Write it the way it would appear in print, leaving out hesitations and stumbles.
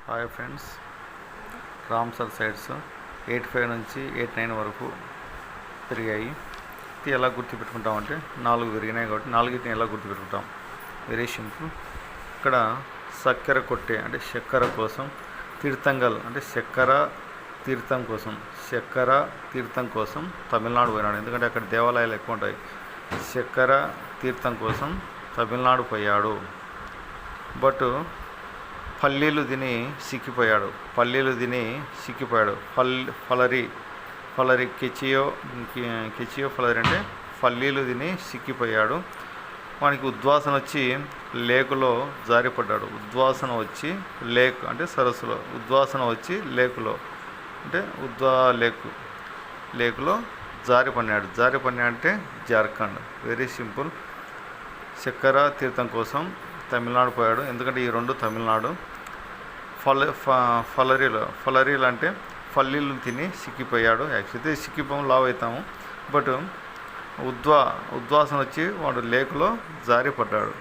Hi friends, Ramsar sides 85 నుంచి 89 వరకు పెరిగాయి. ఇది ఎలా గుర్తుపెట్టుకుంటామంటే 4 పెరిగినాయి కాబట్టి 4ని ఎలా గుర్తుపెట్టుకుంటాం? Very simple. ఇక్కడ చక్కెర కొట్టే అంటే చక్కెర కోసం, తీర్థంగల్ అంటే చక్కెర తీర్థం కోసం తమిళనాడు పోయినాడు. ఎందుకంటే అక్కడ దేవాలయాలు ఎక్కువ ఉంటాయి. చక్కెర తీర్థం కోసం తమిళనాడు పోయాడు. బట్ పల్లీలు తిని సిక్కిపోయాడు. ఫలరీ కెచియో ఫలరీ అంటే పల్లీలు తిని సిక్కిపోయాడు. వానికి ఉద్వాసన వచ్చి లేకులో జారిపడ్డాడు. ఉద్వాసన వచ్చి లేక్ అంటే సరస్సులో, ఉద్వాసన వచ్చి లేకులో అంటే లేకులో జారిపడినాడు అంటే జార్ఖండ్. Very simple. చక్కెర తీర్థం కోసం తమిళనాడు పోయాడు. ఎందుకంటే ఈ రెండు తమిళనాడు. ఫలరీలు అంటే పల్లీలు తిని సిక్కిపోయాడు. యాక్చువల్లీ సిక్కిపోము లావ్ అవుతాము. బట్ ఉద్వాసన వచ్చి వాడు లేకులో జారిపడ్డాడు.